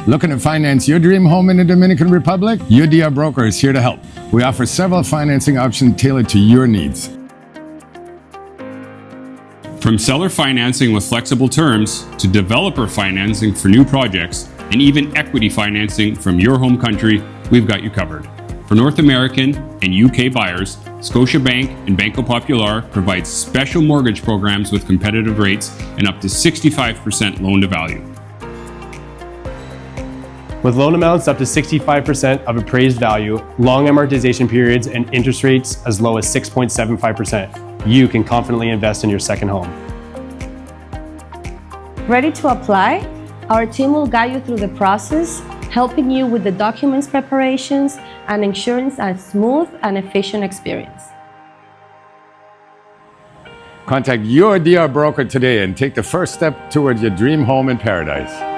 Looking to finance your dream home in the Dominican Republic? UDR Broker is here to help. We offer several financing options tailored to your needs. From seller financing with flexible terms to developer financing for new projects and even equity financing from your home country, we've got you covered. For North American and UK buyers, Scotiabank and Banco Popular provide special mortgage programs with competitive rates and up to 65% loan to value. With loan amounts up to 65% of appraised value, long amortization periods, and interest rates as low as 6.75%, you can confidently invest in your second home. Ready to apply? Our team will guide you through the process, helping you with the documents preparations and ensuring a smooth and efficient experience. Contact your DR Broker today and take the first step towards your dream home in paradise.